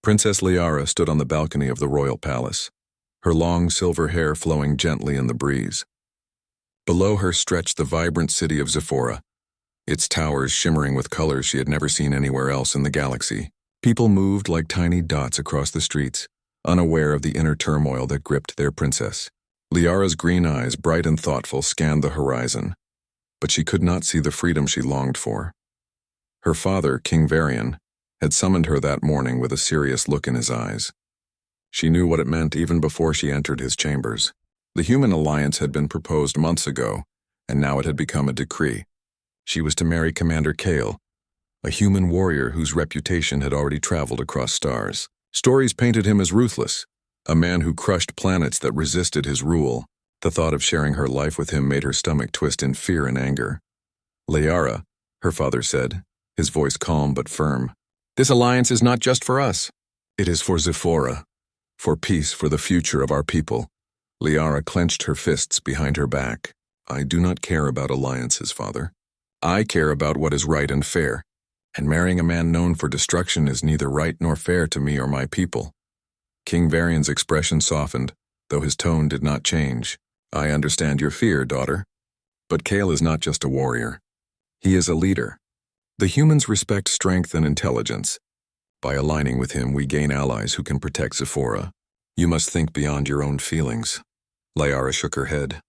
Princess Liara stood on the balcony of the royal palace, her long silver hair flowing gently in the breeze. Below her stretched the vibrant city of Zephora, its towers shimmering with colors she had never seen anywhere else in the galaxy. People moved like tiny dots across the streets, unaware of the inner turmoil that gripped their princess. Liara's green eyes, bright and thoughtful, scanned the horizon, but she could not see the freedom she longed for. Her father, King Varian, had summoned her that morning with a serious look in his eyes. She knew what it meant even before she entered his chambers. The human alliance had been proposed months ago, and now it had become a decree. She was to marry Commander Kale, a human warrior whose reputation had already traveled across stars. Stories painted him as ruthless, a man who crushed planets that resisted his rule. The thought of sharing her life with him made her stomach twist in fear and anger. Liara, her father said, his voice calm but firm. This alliance is not just for us. It is for Zephora, for peace, for the future of our people. Liara clenched her fists behind her back. I do not care about alliances, father. I care about what is right and fair, and marrying a man known for destruction is neither right nor fair to me or my people. King Varian's expression softened, though his tone did not change. I understand your fear, daughter. But Kale is not just a warrior. He is a leader. The humans respect strength and intelligence. By aligning with him, we gain allies who can protect Zephora. You must think beyond your own feelings. Liara shook her head.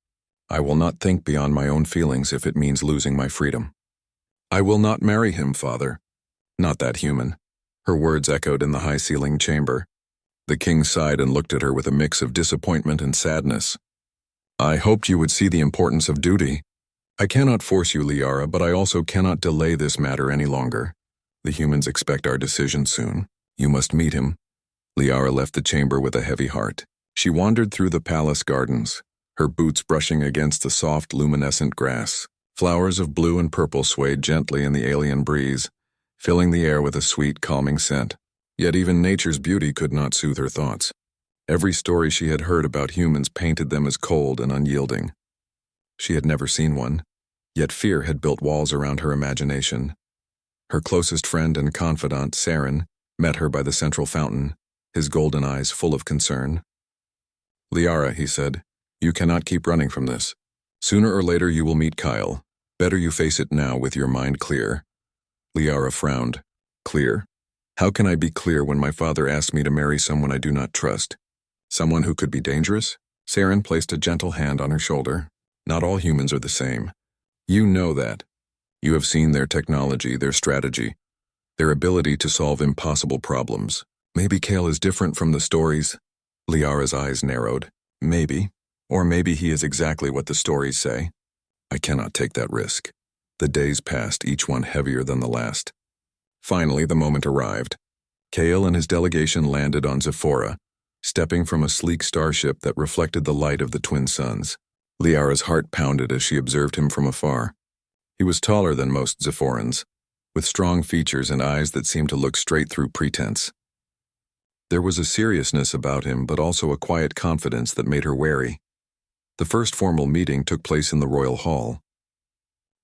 I will not think beyond my own feelings if it means losing my freedom. I will not marry him, father. Not that human. Her words echoed in the high-ceilinged chamber. The king sighed and looked at her with a mix of disappointment and sadness. I hoped you would see the importance of duty. I cannot force you, Liara, but I also cannot delay this matter any longer. The humans expect our decision soon. You must meet him. Liara left the chamber with a heavy heart. She wandered through the palace gardens, her boots brushing against the soft, luminescent grass. Flowers of blue and purple swayed gently in the alien breeze, filling the air with a sweet, calming scent. Yet even nature's beauty could not soothe her thoughts. Every story she had heard about humans painted them as cold and unyielding. She had never seen one, yet fear had built walls around her imagination. Her closest friend and confidant, Saren, met her by the central fountain, his golden eyes full of concern. Liara, he said, you cannot keep running from this. Sooner or later you will meet Kyle. Better you face it now with your mind clear. Liara frowned. Clear? How can I be clear when my father asked me to marry someone I do not trust? Someone who could be dangerous? Saren placed a gentle hand on her shoulder. Not all humans are the same. You know that. You have seen their technology, their strategy, their ability to solve impossible problems. Maybe Kale is different from the stories. Liara's eyes narrowed. Maybe. Or maybe he is exactly what the stories say. I cannot take that risk. The days passed, each one heavier than the last. Finally, the moment arrived. Kale and his delegation landed on Zephora, stepping from a sleek starship that reflected the light of the twin suns. Liara's heart pounded as she observed him from afar. He was taller than most Zephorans, with strong features and eyes that seemed to look straight through pretense. There was a seriousness about him, but also a quiet confidence that made her wary. The first formal meeting took place in the royal hall.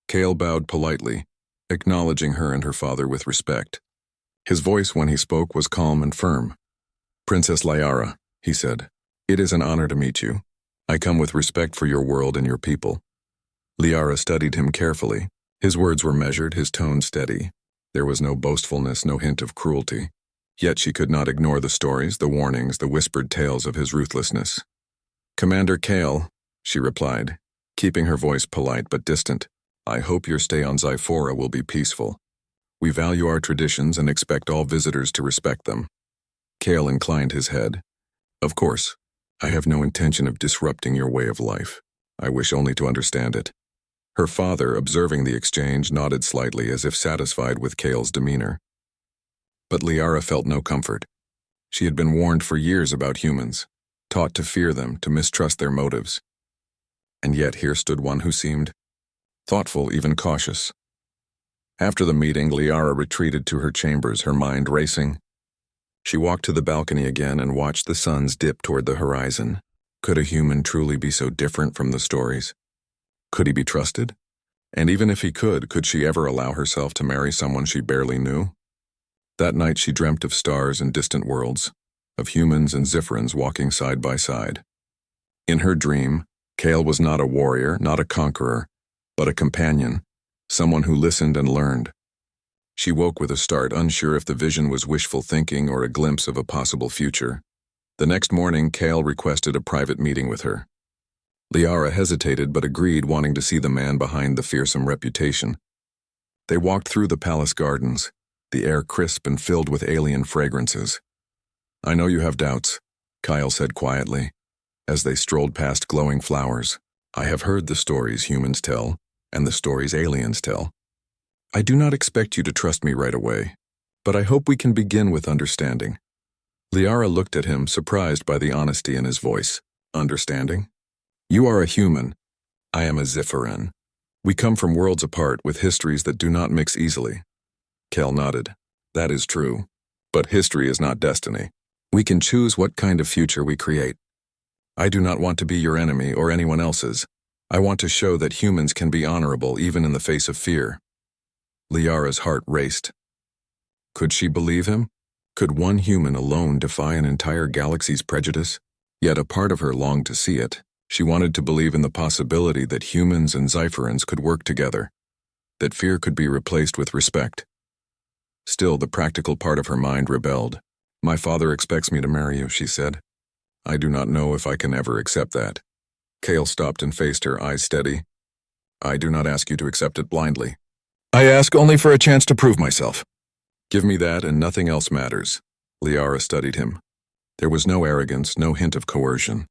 Kale bowed politely, acknowledging her and her father with respect. His voice when he spoke was calm and firm. Princess Liara, he said, it is an honor to meet you. I come with respect for your world and your people. Liara studied him carefully. His words were measured, his tone steady. There was no boastfulness, no hint of cruelty. Yet she could not ignore the stories, the warnings, the whispered tales of his ruthlessness. Commander Kale, she replied, keeping her voice polite but distant. I hope your stay on Zephora will be peaceful. We value our traditions and expect all visitors to respect them. Kale inclined his head. Of course, I have no intention of disrupting your way of life. I wish only to understand it. Her father, observing the exchange, nodded slightly as if satisfied with Kale's demeanor. But Liara felt no comfort. She had been warned for years about humans, taught to fear them, to mistrust their motives. And yet here stood one who seemed thoughtful, even cautious. After the meeting, Liara retreated to her chambers, her mind racing. She walked to the balcony again and watched the suns dip toward the horizon. Could a human truly be so different from the stories? Could he be trusted? And even if he could she ever allow herself to marry someone she barely knew? That night she dreamt of stars and distant worlds, of humans and Zifferans walking side by side. In her dream, Kale was not a warrior, not a conqueror, but a companion, someone who listened and learned. She woke with a start, unsure if the vision was wishful thinking or a glimpse of a possible future. The next morning, Kale requested a private meeting with her. Liara hesitated but agreed, wanting to see the man behind the fearsome reputation. They walked through the palace gardens, the air crisp and filled with alien fragrances. "I know you have doubts," Kyle said quietly, as they strolled past glowing flowers. "I have heard the stories humans tell, and the stories aliens tell. I do not expect you to trust me right away, but I hope we can begin with understanding." Liara looked at him, surprised by the honesty in his voice. "Understanding? You are a human. I am a Zifferan. We come from worlds apart with histories that do not mix easily." Kel nodded. "That is true, but history is not destiny. We can choose what kind of future we create. I do not want to be your enemy or anyone else's. I want to show that humans can be honorable even in the face of fear." Liara's heart raced. Could she believe him? Could one human alone defy an entire galaxy's prejudice? Yet a part of her longed to see it. She wanted to believe in the possibility that humans and Zifferans could work together, that fear could be replaced with respect. Still, the practical part of her mind rebelled. "My father expects me to marry you," she said. "I do not know if I can ever accept that." Kale stopped and faced her, eyes steady. "I do not ask you to accept it blindly. I ask only for a chance to prove myself. Give me that and nothing else matters." Liara studied him. There was no arrogance, no hint of coercion.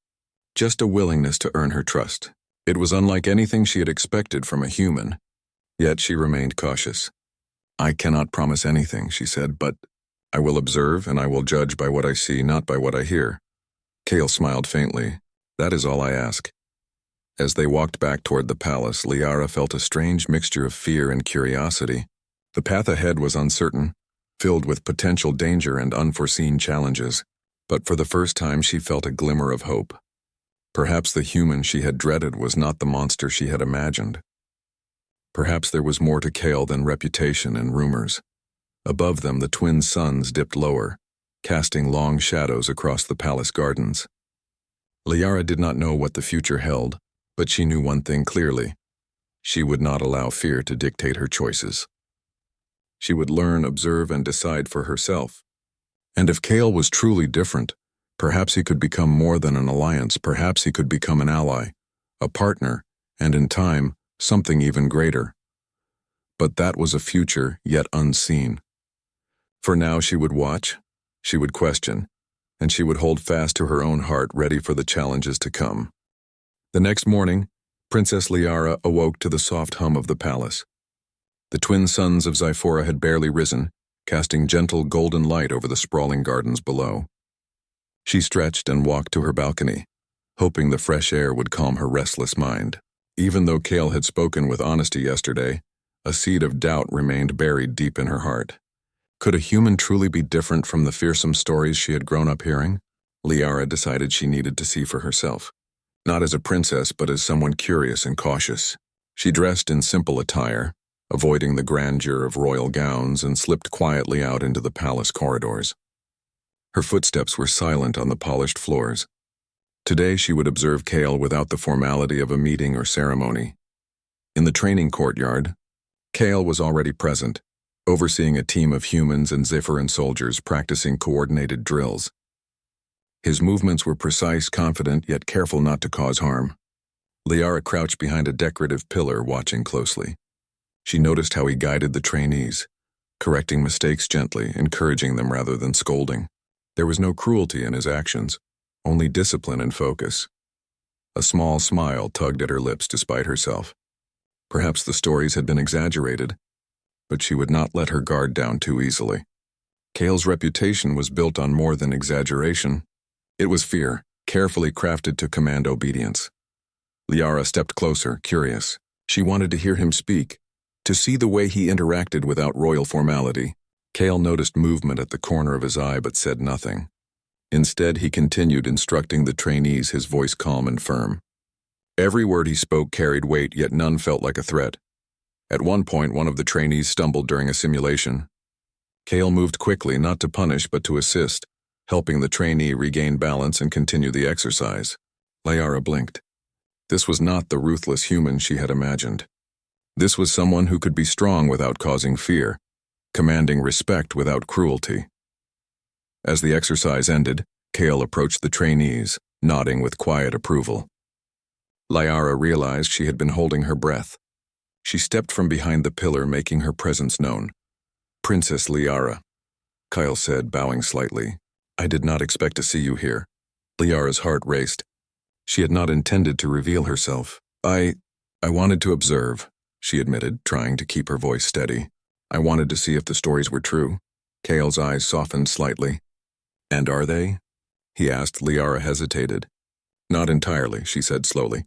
Just a willingness to earn her trust. It was unlike anything she had expected from a human. Yet she remained cautious. "I cannot promise anything," she said, "but I will observe and I will judge by what I see, not by what I hear." Kale smiled faintly. "That is all I ask." As they walked back toward the palace, Liara felt a strange mixture of fear and curiosity. The path ahead was uncertain, filled with potential danger and unforeseen challenges, but for the first time she felt a glimmer of hope. Perhaps the human she had dreaded was not the monster she had imagined. Perhaps there was more to Kale than reputation and rumors. Above them, the twin suns dipped lower, casting long shadows across the palace gardens. Liara did not know what the future held, but she knew one thing clearly. She would not allow fear to dictate her choices. She would learn, observe, and decide for herself. And if Kale was truly different, perhaps he could become more than an alliance, perhaps he could become an ally, a partner, and in time, something even greater. But that was a future yet unseen. For now she would watch, she would question, and she would hold fast to her own heart, ready for the challenges to come. The next morning, Princess Liara awoke to the soft hum of the palace. The twin suns of Zyphora had barely risen, casting gentle golden light over the sprawling gardens below. She stretched and walked to her balcony, hoping the fresh air would calm her restless mind. Even though Kale had spoken with honesty yesterday, a seed of doubt remained buried deep in her heart. Could a human truly be different from the fearsome stories she had grown up hearing? Liara decided she needed to see for herself. Not as a princess, but as someone curious and cautious. She dressed in simple attire, avoiding the grandeur of royal gowns, and slipped quietly out into the palace corridors. Her footsteps were silent on the polished floors. Today she would observe Kale without the formality of a meeting or ceremony. In the training courtyard, Kale was already present, overseeing a team of humans and Zifferan soldiers practicing coordinated drills. His movements were precise, confident, yet careful not to cause harm. Liara crouched behind a decorative pillar, watching closely. She noticed how he guided the trainees, correcting mistakes gently, encouraging them rather than scolding. There was no cruelty in his actions, only discipline and focus. A small smile tugged at her lips despite herself. Perhaps the stories had been exaggerated, but she would not let her guard down too easily. Kale's reputation was built on more than exaggeration. It was fear, carefully crafted to command obedience. Liara stepped closer, curious. She wanted to hear him speak, to see the way he interacted without royal formality. Kale noticed movement at the corner of his eye but said nothing. Instead, he continued instructing the trainees, his voice calm and firm. Every word he spoke carried weight, yet none felt like a threat. At one point, one of the trainees stumbled during a simulation. Kale moved quickly, not to punish but to assist, helping the trainee regain balance and continue the exercise. Liara blinked. This was not the ruthless human she had imagined. This was someone who could be strong without causing fear, commanding respect without cruelty. As the exercise ended, Kale approached the trainees, nodding with quiet approval. Liara realized she had been holding her breath. She stepped from behind the pillar, making her presence known. "Princess Liara," Kyle said, bowing slightly. "I did not expect to see you here." Liara's heart raced. She had not intended to reveal herself. I wanted to observe," she admitted, trying to keep her voice steady. "I wanted to see if the stories were true." Kale's eyes softened slightly. "And are they?" he asked. Liara hesitated. "Not entirely," she said slowly.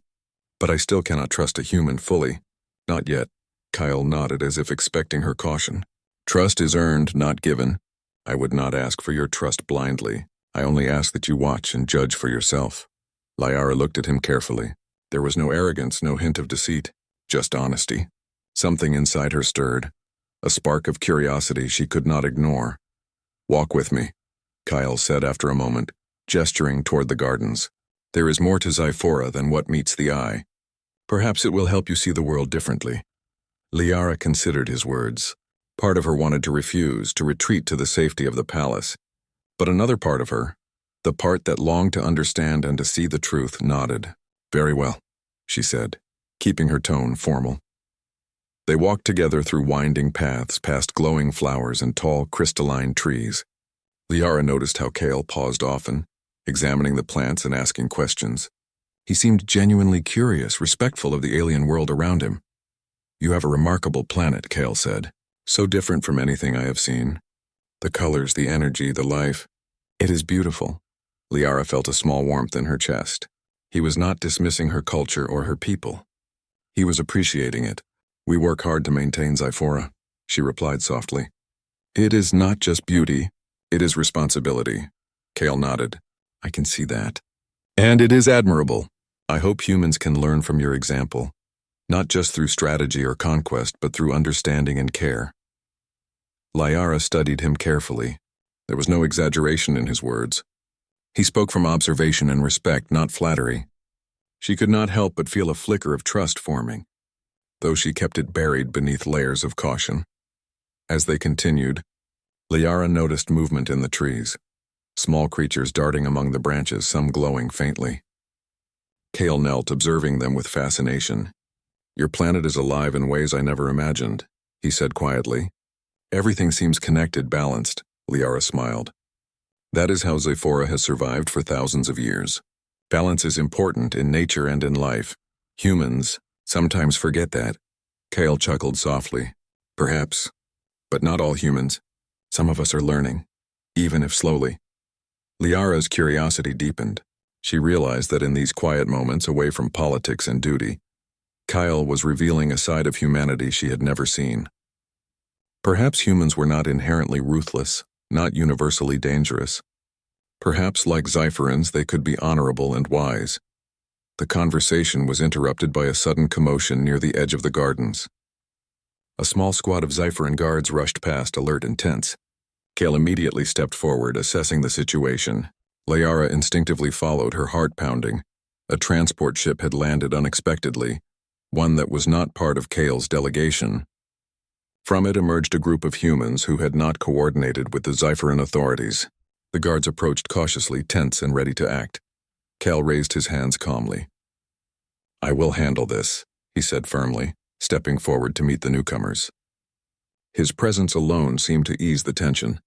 "But I still cannot trust a human fully. Not yet." Kyle nodded as if expecting her caution. "Trust is earned, not given. I would not ask for your trust blindly. I only ask that you watch and judge for yourself." Liara looked at him carefully. There was no arrogance, no hint of deceit, just honesty. Something inside her stirred, a spark of curiosity she could not ignore. "Walk with me," Kyle said after a moment, gesturing toward the gardens. "There is more to Zyphora than what meets the eye. Perhaps it will help you see the world differently." Liara considered his words. Part of her wanted to refuse, to retreat to the safety of the palace. But another part of her, the part that longed to understand and to see the truth, nodded. "Very well," she said, keeping her tone formal. They walked together through winding paths, past glowing flowers and tall, crystalline trees. Liara noticed how Kale paused often, examining the plants and asking questions. He seemed genuinely curious, respectful of the alien world around him. "You have a remarkable planet," Kale said. "So different from anything I have seen. The colors, the energy, the life. It is beautiful." Liara felt a small warmth in her chest. He was not dismissing her culture or her people. He was appreciating it. "We work hard to maintain Zyphora," she replied softly. "It is not just beauty, it is responsibility." Kale nodded. "I can see that. And it is admirable. I hope humans can learn from your example, not just through strategy or conquest, but through understanding and care." Liara studied him carefully. There was no exaggeration in his words. He spoke from observation and respect, not flattery. She could not help but feel a flicker of trust forming, though she kept it buried beneath layers of caution. As they continued, Liara noticed movement in the trees, small creatures darting among the branches, some glowing faintly. Kale knelt, observing them with fascination. "Your planet is alive in ways I never imagined," he said quietly. "Everything seems connected, balanced," Liara smiled. "That is how Zyphora has survived for thousands of years. Balance is important in nature and in life. Humans sometimes forget that." Kale chuckled softly. "Perhaps, but not all humans. Some of us are learning, even if slowly." Liara's curiosity deepened. She realized that in these quiet moments away from politics and duty, Kyle was revealing a side of humanity she had never seen. Perhaps humans were not inherently ruthless, not universally dangerous. Perhaps, like Zyphorans, they could be honorable and wise. The conversation was interrupted by a sudden commotion near the edge of the gardens. A small squad of Zyphoran guards rushed past, alert and tense. Kale immediately stepped forward, assessing the situation. Liara instinctively followed, her heart pounding. A transport ship had landed unexpectedly, one that was not part of Kale's delegation. From it emerged a group of humans who had not coordinated with the Zyphoran authorities. The guards approached cautiously, tense and ready to act. Kale raised his hands calmly. "I will handle this," he said firmly, stepping forward to meet the newcomers. His presence alone seemed to ease the tension.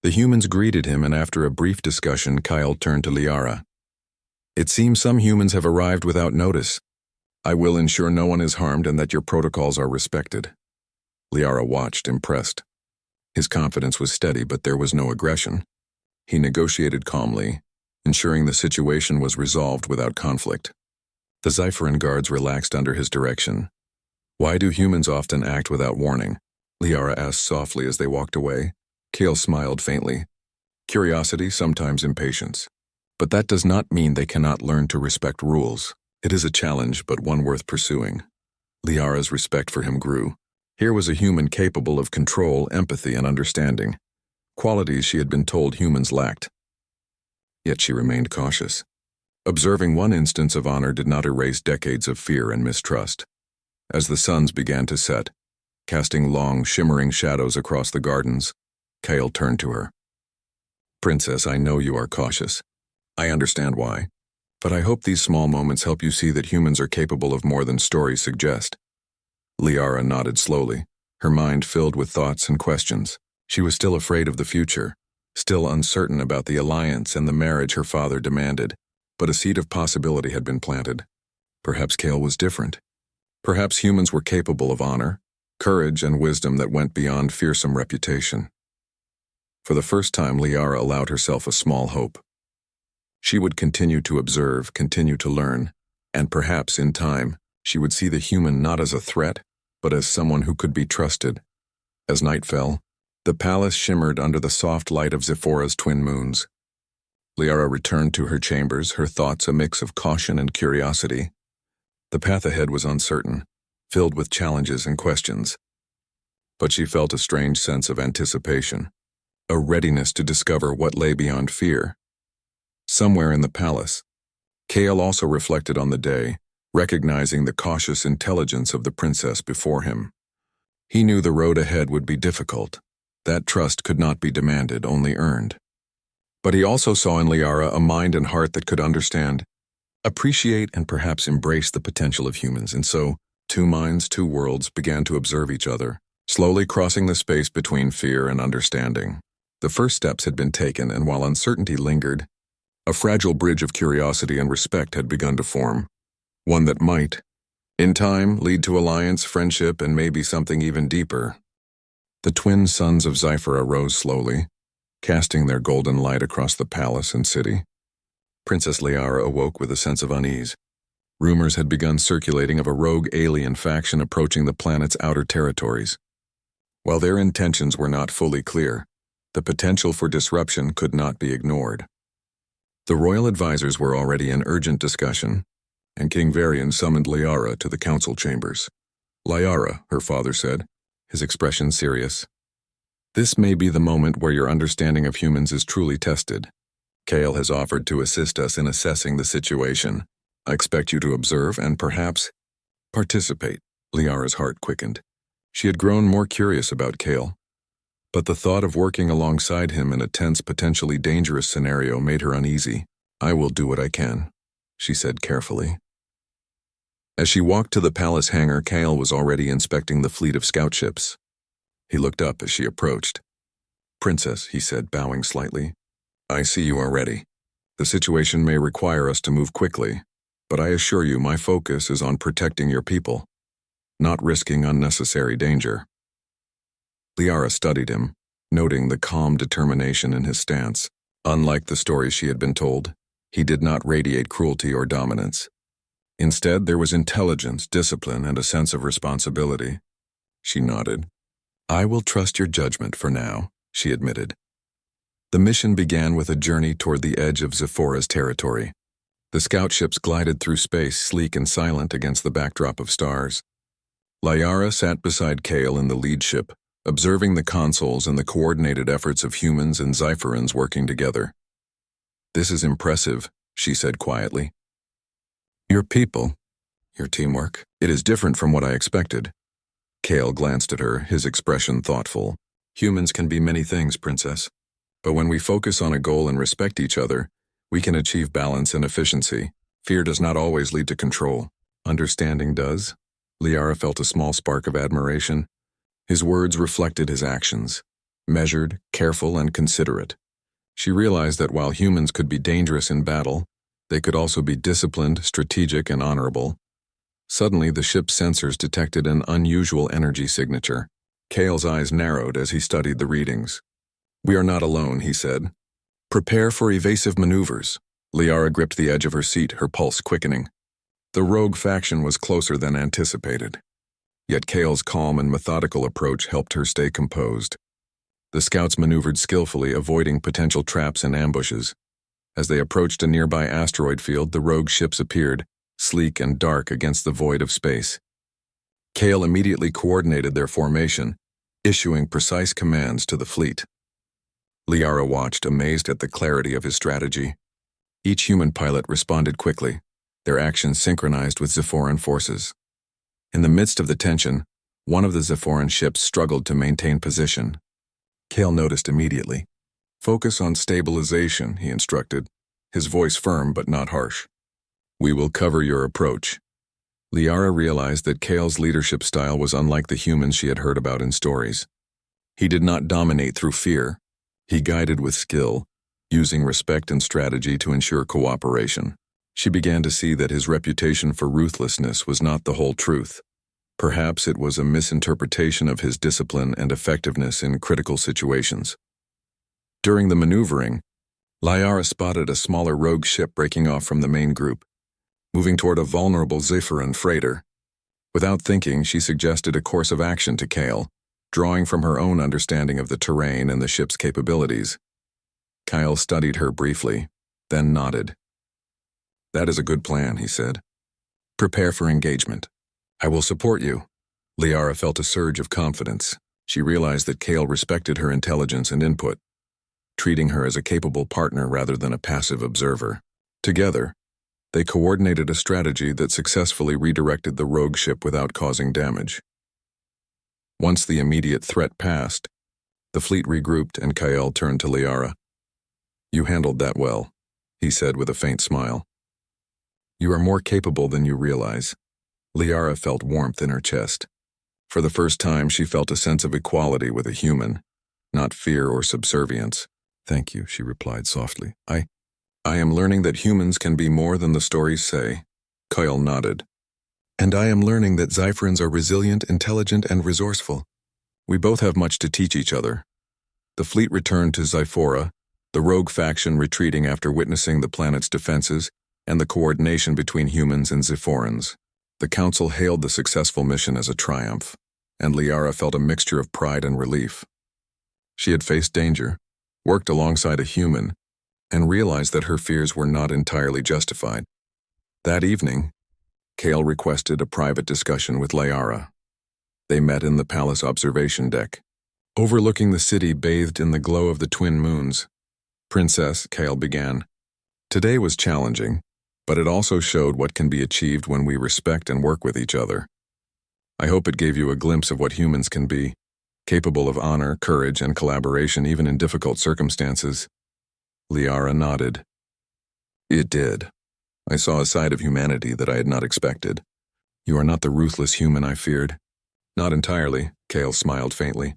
The humans greeted him, and after a brief discussion, Kyle turned to Liara. "It seems some humans have arrived without notice. I will ensure no one is harmed and that your protocols are respected." Liara watched, impressed. His confidence was steady, but there was no aggression. He negotiated calmly, ensuring the situation was resolved without conflict. The Zyphoran guards relaxed under his direction. "Why do humans often act without warning?" Liara asked softly as they walked away. Kale smiled faintly. "Curiosity, sometimes impatience. But that does not mean they cannot learn to respect rules. It is a challenge, but one worth pursuing." Liara's respect for him grew. Here was a human capable of control, empathy, and understanding, qualities she had been told humans lacked. Yet she remained cautious. Observing one instance of honor did not erase decades of fear and mistrust. As the suns began to set, casting long, shimmering shadows across the gardens, Kale turned to her. "Princess, I know you are cautious. I understand why. But I hope these small moments help you see that humans are capable of more than stories suggest." Liara nodded slowly, her mind filled with thoughts and questions. She was still afraid of the future, still uncertain about the alliance and the marriage her father demanded, but a seed of possibility had been planted. Perhaps Kale was different. Perhaps humans were capable of honor, courage, and wisdom that went beyond fearsome reputation. For the first time, Liara allowed herself a small hope. She would continue to observe, continue to learn, and perhaps, in time, she would see the human not as a threat, but as someone who could be trusted. As night fell, the palace shimmered under the soft light of Zephora's twin moons. Liara returned to her chambers, her thoughts a mix of caution and curiosity. The path ahead was uncertain, filled with challenges and questions. But she felt a strange sense of anticipation, a readiness to discover what lay beyond fear. Somewhere in the palace, Kale also reflected on the day, recognizing the cautious intelligence of the princess before him. He knew the road ahead would be difficult. That trust could not be demanded, only earned. But he also saw in Liara a mind and heart that could understand, appreciate, and perhaps embrace the potential of humans, and so, two minds, two worlds began to observe each other, slowly crossing the space between fear and understanding. The first steps had been taken, and while uncertainty lingered, a fragile bridge of curiosity and respect had begun to form, one that might, in time, lead to alliance, friendship, and maybe something even deeper. The twin suns of Zyphera rose slowly, casting their golden light across the palace and city. Princess Liara awoke with a sense of unease. Rumors had begun circulating of a rogue alien faction approaching the planet's outer territories. While their intentions were not fully clear, the potential for disruption could not be ignored. The royal advisors were already in urgent discussion, and King Varian summoned Liara to the council chambers. "Liara," her father said, his expression serious. "This may be the moment where your understanding of humans is truly tested. Kale has offered to assist us in assessing the situation. I expect you to observe and perhaps participate." Liara's heart quickened. She had grown more curious about Kale, but the thought of working alongside him in a tense, potentially dangerous scenario made her uneasy. "I will do what I can," she said carefully. As she walked to the palace hangar, Kale was already inspecting the fleet of scout ships. He looked up as she approached. "Princess," he said, bowing slightly, "I see you are ready. The situation may require us to move quickly, but I assure you my focus is on protecting your people, not risking unnecessary danger." Liara studied him, noting the calm determination in his stance. Unlike the stories she had been told, he did not radiate cruelty or dominance. Instead, there was intelligence, discipline, and a sense of responsibility. She nodded. "I will trust your judgment for now," she admitted. The mission began with a journey toward the edge of Zephora's territory. The scout ships glided through space, sleek and silent against the backdrop of stars. Liara sat beside Kale in the lead ship, observing the consoles and the coordinated efforts of humans and Zypherans working together. "This is impressive," she said quietly. "Your people, your teamwork, it is different from what I expected." Kale glanced at her, his expression thoughtful. "Humans can be many things, Princess. But when we focus on a goal and respect each other, we can achieve balance and efficiency. Fear does not always lead to control. Understanding does." Liara felt a small spark of admiration. His words reflected his actions, measured, careful, and considerate. She realized that while humans could be dangerous in battle, they could also be disciplined, strategic, and honorable. Suddenly, the ship's sensors detected an unusual energy signature. Kale's eyes narrowed as he studied the readings. "We are not alone," he said. "Prepare for evasive maneuvers." Liara gripped the edge of her seat, her pulse quickening. The rogue faction was closer than anticipated. Yet Kale's calm and methodical approach helped her stay composed. The scouts maneuvered skillfully, avoiding potential traps and ambushes. As they approached a nearby asteroid field, the rogue ships appeared, sleek and dark against the void of space. Kale immediately coordinated their formation, issuing precise commands to the fleet. Liara watched, amazed at the clarity of his strategy. Each human pilot responded quickly, their actions synchronized with Zephoran forces. In the midst of the tension, one of the Zephoran ships struggled to maintain position. Kale noticed immediately. "Focus on stabilization," he instructed, his voice firm but not harsh. "We will cover your approach." Liara realized that Kale's leadership style was unlike the humans she had heard about in stories. He did not dominate through fear. He guided with skill, using respect and strategy to ensure cooperation. She began to see that his reputation for ruthlessness was not the whole truth. Perhaps it was a misinterpretation of his discipline and effectiveness in critical situations. During the maneuvering, Liara spotted a smaller rogue ship breaking off from the main group, moving toward a vulnerable Zephoran freighter. Without thinking, she suggested a course of action to Kale, drawing from her own understanding of the terrain and the ship's capabilities. Kyle studied her briefly, then nodded. "That is a good plan," he said. "Prepare for engagement. I will support you." Liara felt a surge of confidence. She realized that Kale respected her intelligence and input, treating her as a capable partner rather than a passive observer. Together, they coordinated a strategy that successfully redirected the rogue ship without causing damage. Once the immediate threat passed, the fleet regrouped and Kyle turned to Liara. "You handled that well," he said with a faint smile. "You are more capable than you realize." Liara felt warmth in her chest. For the first time, she felt a sense of equality with a human, not fear or subservience. "Thank you," she replied softly. I am learning that humans can be more than the stories say." Kyle nodded. "And I am learning that Zypherans are resilient, intelligent, and resourceful. We both have much to teach each other." The fleet returned to Zyphora, the rogue faction retreating after witnessing the planet's defenses and the coordination between humans and Zephorans. The Council hailed the successful mission as a triumph, and Liara felt a mixture of pride and relief. She had faced danger, worked alongside a human, and realized that her fears were not entirely justified. That evening, Kale requested a private discussion with Liara. They met in the palace observation deck, overlooking the city bathed in the glow of the twin moons. "Princess," Kale began, "today was challenging, but it also showed what can be achieved when we respect and work with each other. I hope it gave you a glimpse of what humans can be, capable of honor, courage, and collaboration even in difficult circumstances." Liara nodded. "It did. I saw a side of humanity that I had not expected. You are not the ruthless human I feared." "Not entirely," Kale smiled faintly.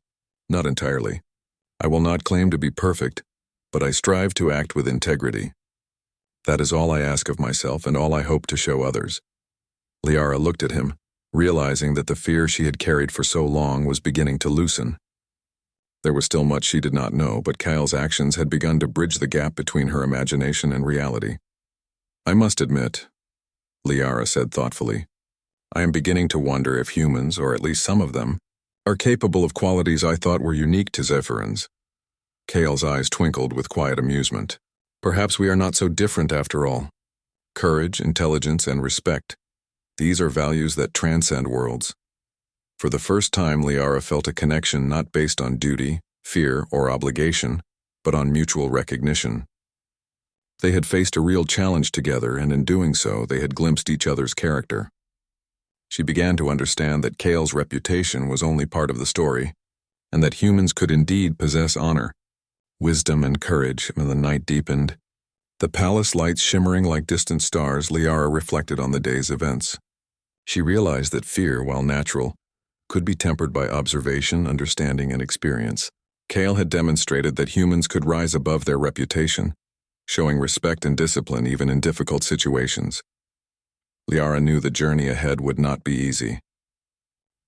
"Not entirely. I will not claim to be perfect, but I strive to act with integrity. That is all I ask of myself and all I hope to show others." Liara looked at him, realizing that the fear she had carried for so long was beginning to loosen. There was still much she did not know, but Kyle's actions had begun to bridge the gap between her imagination and reality. "I must admit," Liara said thoughtfully, "I am beginning to wonder if humans, or at least some of them, are capable of qualities I thought were unique to Zephyrans." Kale's eyes twinkled with quiet amusement. "Perhaps we are not so different after all. Courage, intelligence, and respect. These are values that transcend worlds." For the first time, Liara felt a connection not based on duty, fear, or obligation, but on mutual recognition. They had faced a real challenge together, and in doing so, they had glimpsed each other's character. She began to understand that Kale's reputation was only part of the story, and that humans could indeed possess honor, wisdom, and courage. When the night deepened, the palace lights shimmering like distant stars, Liara reflected on the day's events. She realized that fear, while natural, could be tempered by observation, understanding, and experience. Kale had demonstrated that humans could rise above their reputation, showing respect and discipline even in difficult situations. Liara knew the journey ahead would not be easy.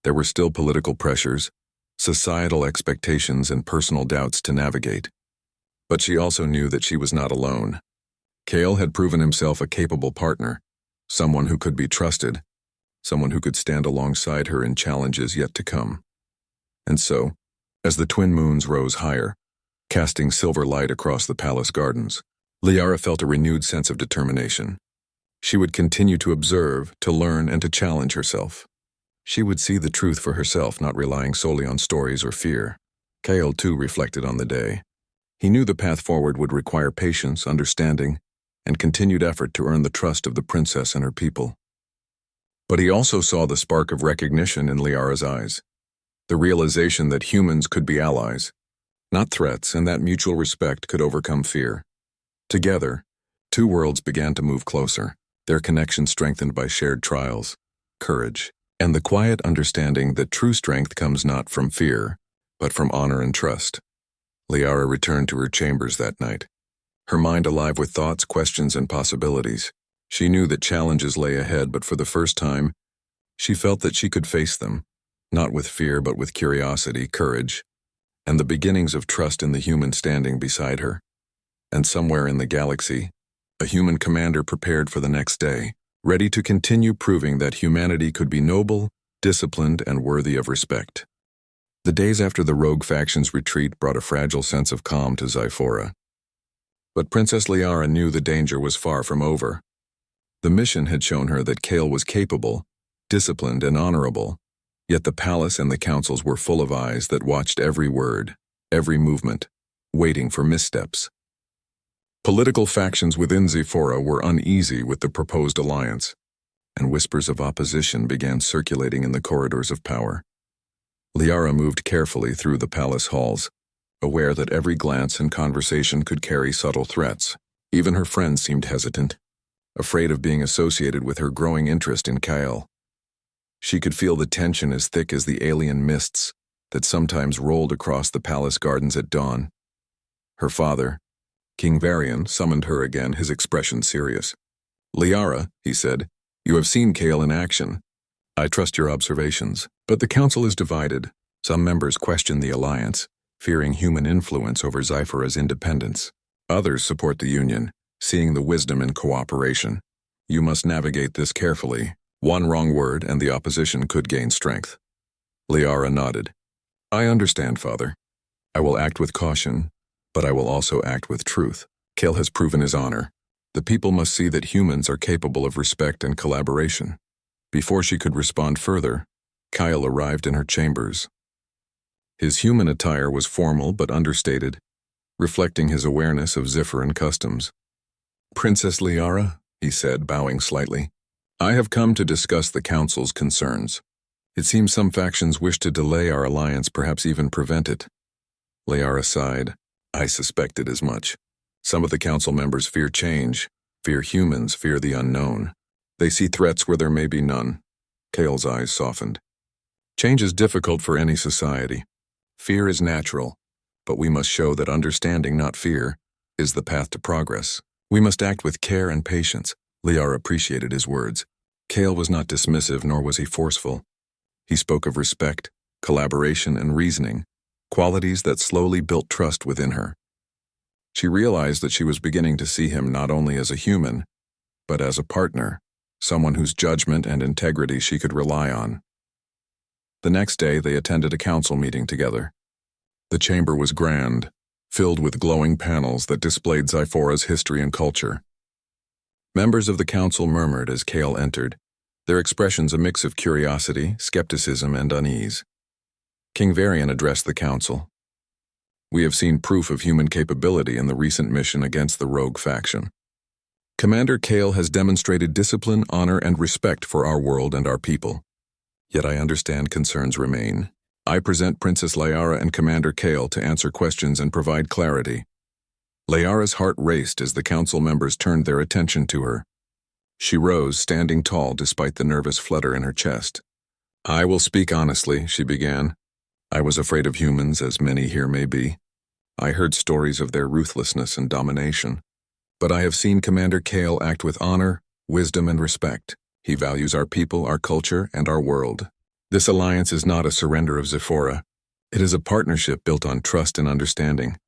There were still political pressures, societal expectations, and personal doubts to navigate. But she also knew that she was not alone. Kale had proven himself a capable partner, someone who could be trusted, someone who could stand alongside her in challenges yet to come. And so, as the twin moons rose higher, casting silver light across the palace gardens, Liara felt a renewed sense of determination. She would continue to observe, to learn, and to challenge herself. She would see the truth for herself, not relying solely on stories or fear. Kale, too, reflected on the day. He knew the path forward would require patience, understanding, and continued effort to earn the trust of the princess and her people. But he also saw the spark of recognition in Liara's eyes, the realization that humans could be allies, not threats, and that mutual respect could overcome fear. Together, two worlds began to move closer, their connection strengthened by shared trials, courage, and the quiet understanding that true strength comes not from fear, but from honor and trust. Liara returned to her chambers that night, her mind alive with thoughts, questions, and possibilities. She knew that challenges lay ahead, but for the first time, she felt that she could face them, not with fear but with curiosity, courage, and the beginnings of trust in the human standing beside her. And somewhere in the galaxy, a human commander prepared for the next day, ready to continue proving that humanity could be noble, disciplined, and worthy of respect. The days after the rogue faction's retreat brought a fragile sense of calm to Zyphora. But Princess Liara knew the danger was far from over. The mission had shown her that Kale was capable, disciplined, and honorable, yet the palace and the councils were full of eyes that watched every word, every movement, waiting for missteps. Political factions within Zyphora were uneasy with the proposed alliance, and whispers of opposition began circulating in the corridors of power. Liara moved carefully through the palace halls, aware that every glance and conversation could carry subtle threats. Even her friends seemed hesitant, afraid of being associated with her growing interest in Kale. She could feel the tension as thick as the alien mists that sometimes rolled across the palace gardens at dawn. Her father, King Varian, summoned her again, his expression serious. "Liara," he said, "you have seen Kale in action. I trust your observations, but the council is divided. Some members question the alliance, fearing human influence over Zyphora's independence. Others support the union, seeing the wisdom in cooperation. You must navigate this carefully. One wrong word and the opposition could gain strength." Liara nodded. "I understand, Father. I will act with caution, but I will also act with truth. Kale has proven his honor. The people must see that humans are capable of respect and collaboration." Before she could respond further, Kyle arrived in her chambers. His human attire was formal but understated, reflecting his awareness of Ziphoran customs. "Princess Liara," he said, bowing slightly, "I have come to discuss the council's concerns. It seems some factions wish to delay our alliance, perhaps even prevent it." Liara sighed. "I suspected as much. Some of the council members fear change, fear humans, fear the unknown. They see threats where there may be none." Kale's eyes softened. "Change is difficult for any society. Fear is natural, but we must show that understanding, not fear, is the path to progress. We must act with care and patience." Liara appreciated his words. Kale was not dismissive, nor was he forceful. He spoke of respect, collaboration, and reasoning, qualities that slowly built trust within her. She realized that she was beginning to see him not only as a human, but as a partner, someone whose judgment and integrity she could rely on. The next day, they attended a council meeting together. The chamber was grand, filled with glowing panels that displayed Zyphora's history and culture. Members of the council murmured as Kale entered, their expressions a mix of curiosity, skepticism, and unease. King Varian addressed the council. "We have seen proof of human capability in the recent mission against the rogue faction. Commander Kale has demonstrated discipline, honor, and respect for our world and our people. Yet I understand concerns remain. I present Princess Liara and Commander Kale to answer questions and provide clarity." Liara's heart raced as the council members turned their attention to her. She rose, standing tall despite the nervous flutter in her chest. "I will speak honestly," she began. "I was afraid of humans, as many here may be. I heard stories of their ruthlessness and domination. But I have seen Commander Kale act with honor, wisdom, and respect. He values our people, our culture, and our world. This alliance is not a surrender of Zyphora. It is a partnership built on trust and understanding."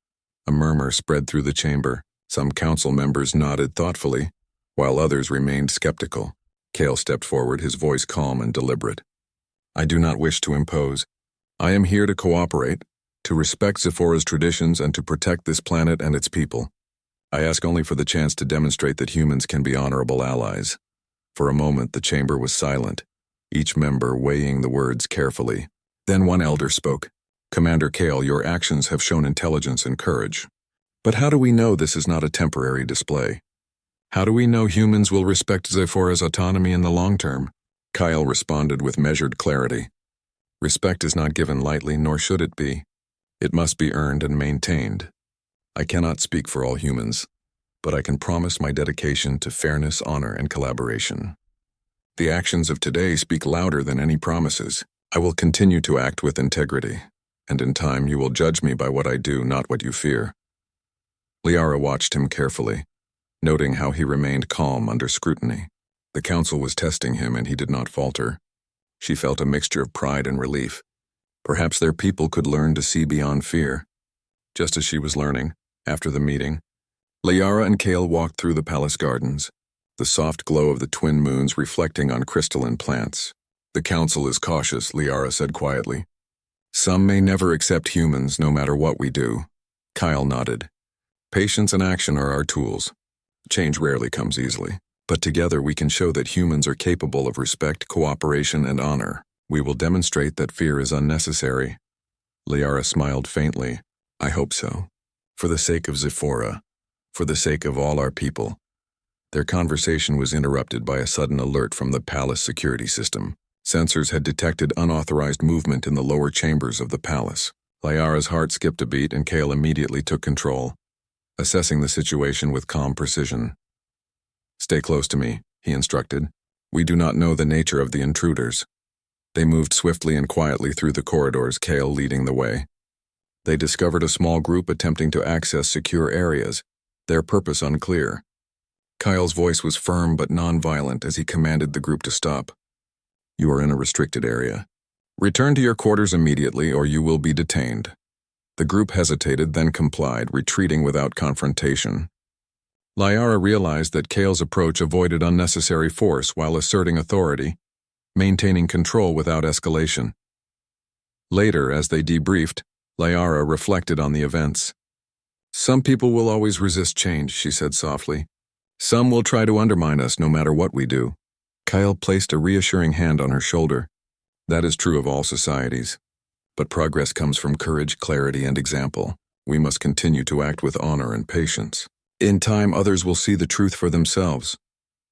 A murmur spread through the chamber. Some council members nodded thoughtfully, while others remained skeptical. Kale stepped forward, his voice calm and deliberate. "I do not wish to impose. I am here to cooperate, to respect Zyphora's traditions, and to protect this planet and its people. I ask only for the chance to demonstrate that humans can be honorable allies." For a moment, the chamber was silent, each member weighing the words carefully. Then one elder spoke. "Commander Kale, your actions have shown intelligence and courage. But how do we know this is not a temporary display? How do we know humans will respect Zephora's autonomy in the long term?" Kyle responded with measured clarity. "Respect is not given lightly, nor should it be. It must be earned and maintained. I cannot speak for all humans, but I can promise my dedication to fairness, honor, and collaboration. The actions of today speak louder than any promises. I will continue to act with integrity, and in time you will judge me by what I do, not what you fear." Liara watched him carefully, noting how he remained calm under scrutiny. The council was testing him, and he did not falter. She felt a mixture of pride and relief. Perhaps their people could learn to see beyond fear. Just as she was learning, after the meeting, Liara and Kale walked through the palace gardens, the soft glow of the twin moons reflecting on crystalline plants. "The council is cautious," Liara said quietly. "Some may never accept humans, no matter what we do." Kyle nodded. "Patience and action are our tools. Change rarely comes easily, but together we can show that humans are capable of respect, cooperation, and honor. We will demonstrate that fear is unnecessary." Liara smiled faintly. "I hope so. For the sake of Zephora, for the sake of all our people." Their conversation was interrupted by a sudden alert from the palace security system. Sensors had detected unauthorized movement in the lower chambers of the palace. Liara's heart skipped a beat, and Kale immediately took control, assessing the situation with calm precision. "Stay close to me," he instructed. "We do not know the nature of the intruders." They moved swiftly and quietly through the corridors, Kale leading the way. They discovered a small group attempting to access secure areas, their purpose unclear. Kyle's voice was firm but non-violent as he commanded the group to stop. "You are in a restricted area. Return to your quarters immediately or you will be detained." The group hesitated, then complied, retreating without confrontation. Liara realized that Kale's approach avoided unnecessary force while asserting authority, maintaining control without escalation. Later, as they debriefed, Liara reflected on the events. "Some people will always resist change," she said softly. "Some will try to undermine us no matter what we do." Kyle placed a reassuring hand on her shoulder. "That is true of all societies. But progress comes from courage, clarity, and example. We must continue to act with honor and patience. In time, others will see the truth for themselves."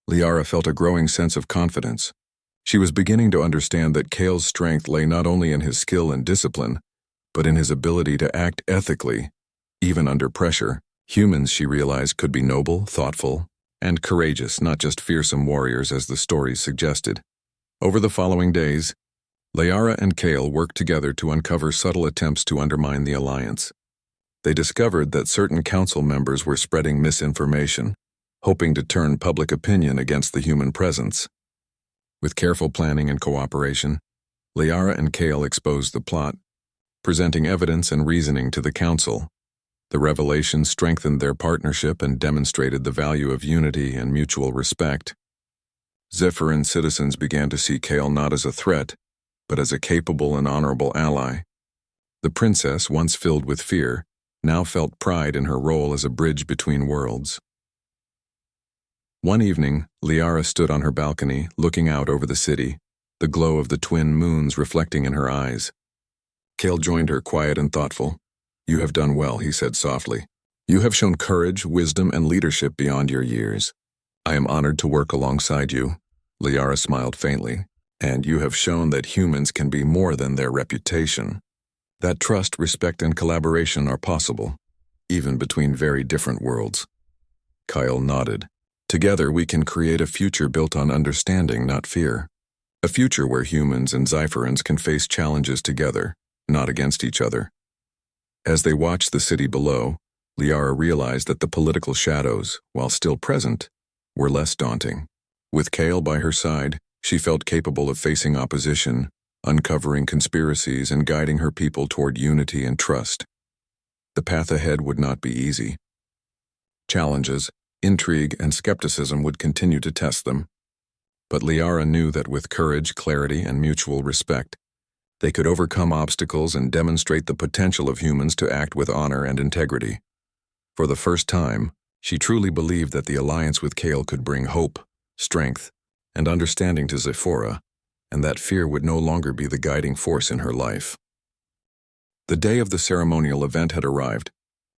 Liara felt a growing sense of confidence. She was beginning to understand that Kale's strength lay not only in his skill and discipline, but in his ability to act ethically, even under pressure. Humans, she realized, could be noble, thoughtful, and courageous, not just fearsome warriors as the stories suggested. Over the following days, Liara and Kale worked together to uncover subtle attempts to undermine the alliance. They discovered that certain council members were spreading misinformation, hoping to turn public opinion against the human presence. With careful planning and cooperation, Liara and Kale exposed the plot, presenting evidence and reasoning to the council. The revelation strengthened their partnership and demonstrated the value of unity and mutual respect. Zephyran citizens began to see Kale not as a threat, but as a capable and honorable ally. The princess, once filled with fear, now felt pride in her role as a bridge between worlds. One evening, Liara stood on her balcony, looking out over the city, the glow of the twin moons reflecting in her eyes. Kale joined her, quiet and thoughtful. "You have done well," he said softly. "You have shown courage, wisdom, and leadership beyond your years. I am honored to work alongside you." Liara smiled faintly. "And you have shown that humans can be more than their reputation. That trust, respect, and collaboration are possible, even between very different worlds." Kyle nodded. "Together we can create a future built on understanding, not fear. A future where humans and Zypherans can face challenges together, not against each other." As they watched the city below, Liara realized that the political shadows, while still present, were less daunting. With Kale by her side, she felt capable of facing opposition, uncovering conspiracies, and guiding her people toward unity and trust. The path ahead would not be easy. Challenges, intrigue, and skepticism would continue to test them. But Liara knew that with courage, clarity, and mutual respect, they could overcome obstacles and demonstrate the potential of humans to act with honor and integrity. For the first time, she truly believed that the alliance with Kale could bring hope, strength, and understanding to Zephora, and that fear would no longer be the guiding force in her life. The day of the ceremonial event had arrived.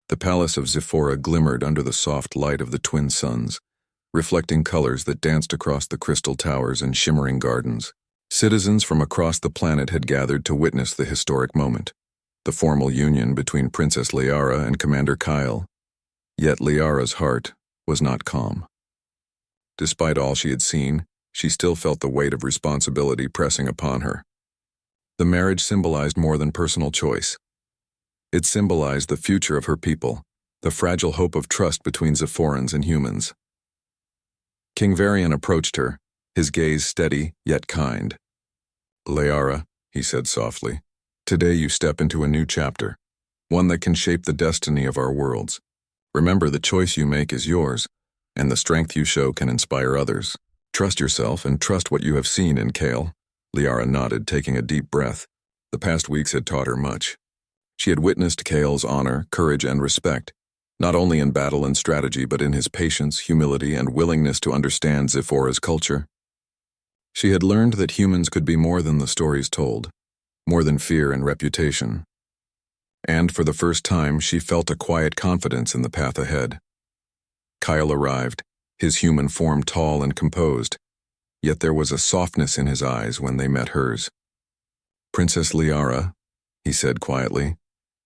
The palace of Zephora glimmered under the soft light of the twin suns, reflecting colors that danced across the crystal towers and shimmering gardens. Citizens from across the planet had gathered to witness the historic moment, the formal union between Princess Liara and Commander Kyle. Yet Liara's heart was not calm. Despite all she had seen, she still felt the weight of responsibility pressing upon her. The marriage symbolized more than personal choice. It symbolized the future of her people, the fragile hope of trust between Zephorans and humans. King Varian approached her, his gaze steady yet kind. "Liara," he said softly, "today you step into a new chapter, one that can shape the destiny of our worlds. Remember, the choice you make is yours, and the strength you show can inspire others. Trust yourself and trust what you have seen in Kale." Liara nodded, taking a deep breath. The past weeks had taught her much. She had witnessed Kale's honor, courage, and respect, not only in battle and strategy but in his patience, humility, and willingness to understand Zephora's culture. She had learned that humans could be more than the stories told, more than fear and reputation. And for the first time, she felt a quiet confidence in the path ahead. Kyle arrived, his human form tall and composed, yet there was a softness in his eyes when they met hers. "Princess Liara," he said quietly,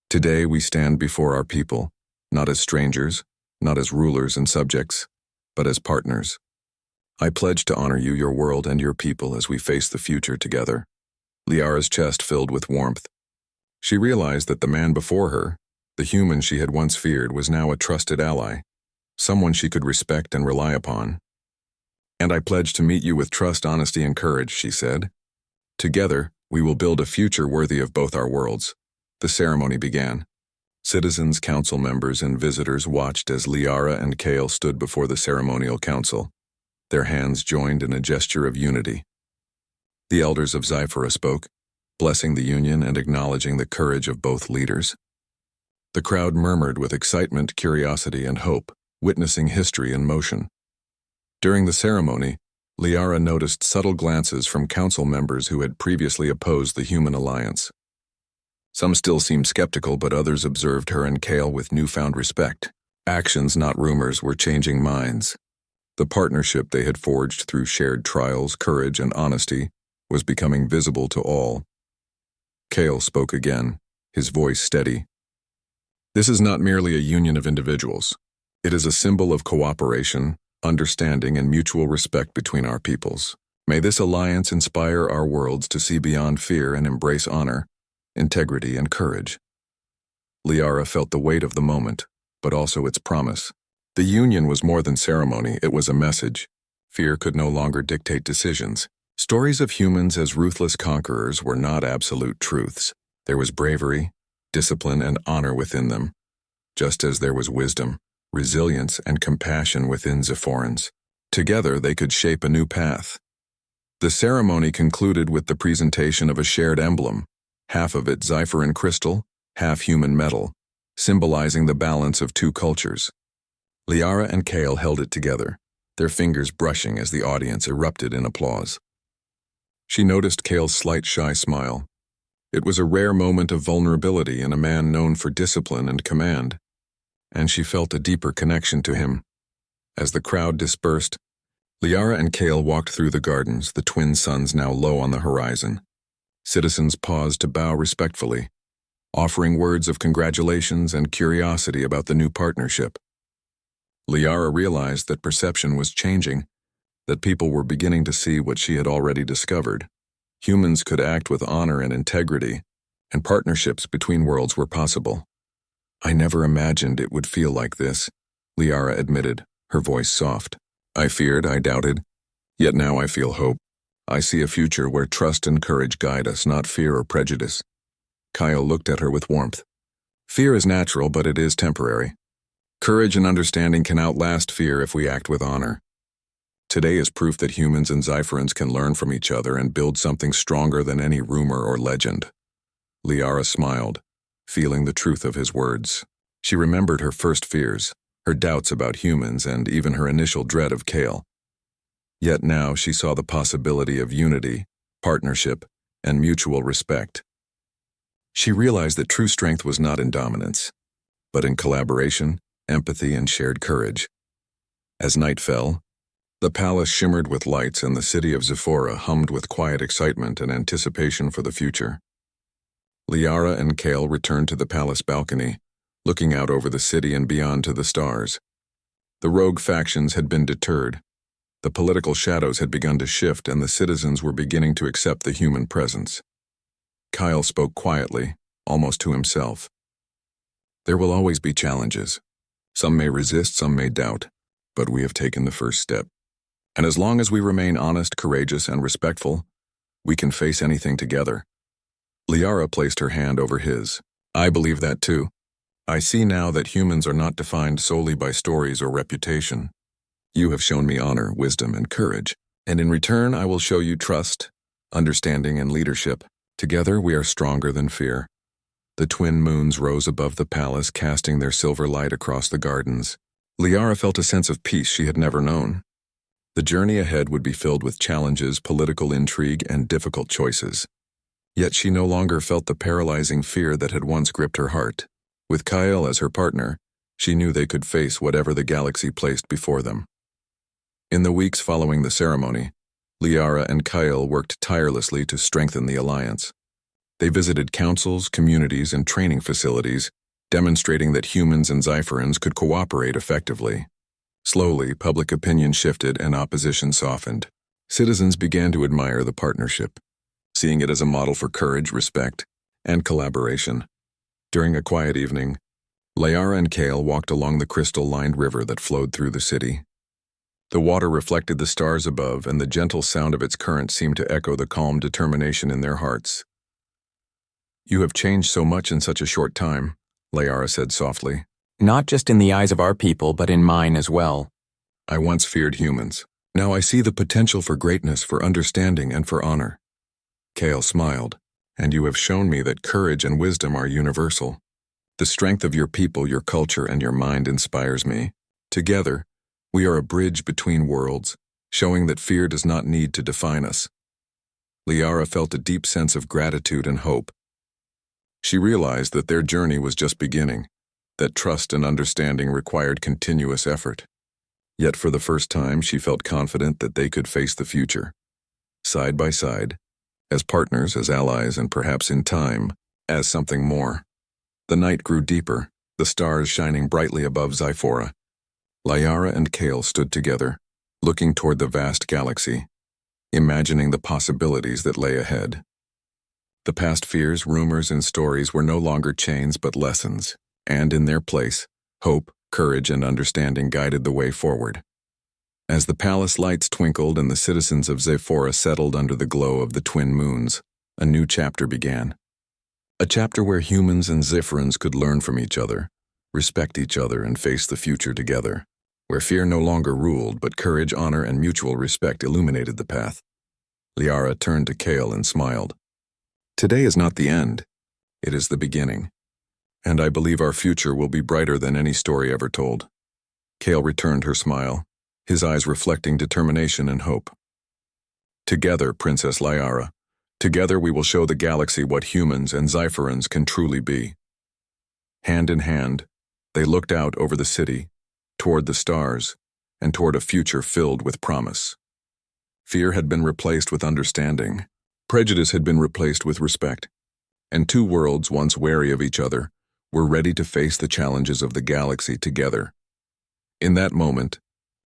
"today we stand before our people, not as strangers, not as rulers and subjects, but as partners. I pledge to honor you, your world, and your people as we face the future together." Liara's chest filled with warmth. She realized that the man before her, the human she had once feared, was now a trusted ally, someone she could respect and rely upon. "And I pledge to meet you with trust, honesty, and courage," she said. "Together, we will build a future worthy of both our worlds." The ceremony began. Citizens, council members, and visitors watched as Liara and Kale stood before the ceremonial council, their hands joined in a gesture of unity. The elders of Zephora spoke, blessing the union and acknowledging the courage of both leaders. The crowd murmured with excitement, curiosity, and hope, witnessing history in motion. During the ceremony, Liara noticed subtle glances from council members who had previously opposed the human alliance. Some still seemed skeptical, but others observed her and Kale with newfound respect. Actions, not rumors, were changing minds. The partnership they had forged through shared trials, courage, and honesty was becoming visible to all. Kale spoke again, his voice steady. "This is not merely a union of individuals. It is a symbol of cooperation, understanding, and mutual respect between our peoples. May this alliance inspire our worlds to see beyond fear and embrace honor, integrity, and courage." Liara felt the weight of the moment, but also its promise. The union was more than ceremony, it was a message. Fear could no longer dictate decisions. Stories of humans as ruthless conquerors were not absolute truths. There was bravery, discipline, and honor within them, just as there was wisdom, resilience, and compassion within Zephorans. Together, they could shape a new path. The ceremony concluded with the presentation of a shared emblem, half of it Zephoran crystal, half human metal, symbolizing the balance of two cultures. Liara and Kale held it together, their fingers brushing as the audience erupted in applause. She noticed Kale's slight shy smile. It was a rare moment of vulnerability in a man known for discipline and command, and she felt a deeper connection to him. As the crowd dispersed, Liara and Kale walked through the gardens, the twin suns now low on the horizon. Citizens paused to bow respectfully, offering words of congratulations and curiosity about the new partnership. Liara realized that perception was changing, that people were beginning to see what she had already discovered. Humans could act with honor and integrity, and partnerships between worlds were possible. "I never imagined it would feel like this," Liara admitted, her voice soft. "I feared, I doubted, yet now I feel hope. I see a future where trust and courage guide us, not fear or prejudice." Kyle looked at her with warmth. "Fear is natural, but it is temporary. Courage and understanding can outlast fear if we act with honor. Today is proof that humans and Zephorans can learn from each other and build something stronger than any rumor or legend." Liara smiled, feeling the truth of his words. She remembered her first fears, her doubts about humans, and even her initial dread of Kale. Yet now she saw the possibility of unity, partnership, and mutual respect. She realized that true strength was not in dominance, but in collaboration, empathy, and shared courage. As night fell, the palace shimmered with lights and the city of Zephora hummed with quiet excitement and anticipation for the future. Liara and Kale returned to the palace balcony, looking out over the city and beyond to the stars. The rogue factions had been deterred. The political shadows had begun to shift and the citizens were beginning to accept the human presence. Kyle spoke quietly, almost to himself. There will always be challenges. Some may resist, some may doubt, but we have taken the first step. And as long as we remain honest, courageous, and respectful, we can face anything together. Liara placed her hand over his. I believe that too. I see now that humans are not defined solely by stories or reputation. You have shown me honor, wisdom, and courage, and in return I will show you trust, understanding, and leadership. Together we are stronger than fear. The twin moons rose above the palace, casting their silver light across the gardens. Liara felt a sense of peace she had never known. The journey ahead would be filled with challenges, political intrigue, and difficult choices. Yet she no longer felt the paralyzing fear that had once gripped her heart. With Kyle as her partner, she knew they could face whatever the galaxy placed before them. In the weeks following the ceremony, Liara and Kyle worked tirelessly to strengthen the alliance. They visited councils, communities, and training facilities, demonstrating that humans and Zypherans could cooperate effectively. Slowly, public opinion shifted and opposition softened. Citizens began to admire the partnership, seeing it as a model for courage, respect, and collaboration. During a quiet evening, Liara and Kale walked along the crystal-lined river that flowed through the city. The water reflected the stars above, and the gentle sound of its current seemed to echo the calm determination in their hearts. You have changed so much in such a short time, Liara said softly. Not just in the eyes of our people, but in mine as well. I once feared humans. Now I see the potential for greatness, for understanding, and for honor. Kale smiled. And you have shown me that courage and wisdom are universal. The strength of your people, your culture, and your mind inspires me. Together, we are a bridge between worlds, showing that fear does not need to define us. Liara felt a deep sense of gratitude and hope. She realized that their journey was just beginning, that trust and understanding required continuous effort. Yet for the first time, she felt confident that they could face the future. Side by side, as partners, as allies, and perhaps in time, as something more. The night grew deeper, the stars shining brightly above Zephora. Liara and Kale stood together, looking toward the vast galaxy, imagining the possibilities that lay ahead. The past fears, rumors, and stories were no longer chains but lessons, and in their place, hope, courage, and understanding guided the way forward. As the palace lights twinkled and the citizens of Zephora settled under the glow of the twin moons, a new chapter began. A chapter where humans and Zephrans could learn from each other, respect each other, and face the future together. Where fear no longer ruled, but courage, honor, and mutual respect illuminated the path. Liara turned to Kale and smiled. Today is not the end. It is the beginning. And I believe our future will be brighter than any story ever told. Kale returned her smile, his eyes reflecting determination and hope. Together, Princess Liara, together we will show the galaxy what humans and Zephrans can truly be. Hand in hand, they looked out over the city, toward the stars, and toward a future filled with promise. Fear had been replaced with understanding. Prejudice had been replaced with respect. And two worlds, once wary of each other, were ready to face the challenges of the galaxy together. In that moment,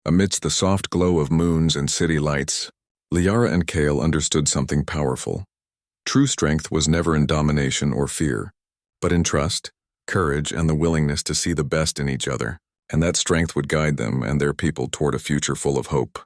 amidst the soft glow of moons and city lights, Liara and Kale understood something powerful. True strength was never in domination or fear, but in trust, courage, and the willingness to see the best in each other, and that strength would guide them and their people toward a future full of hope.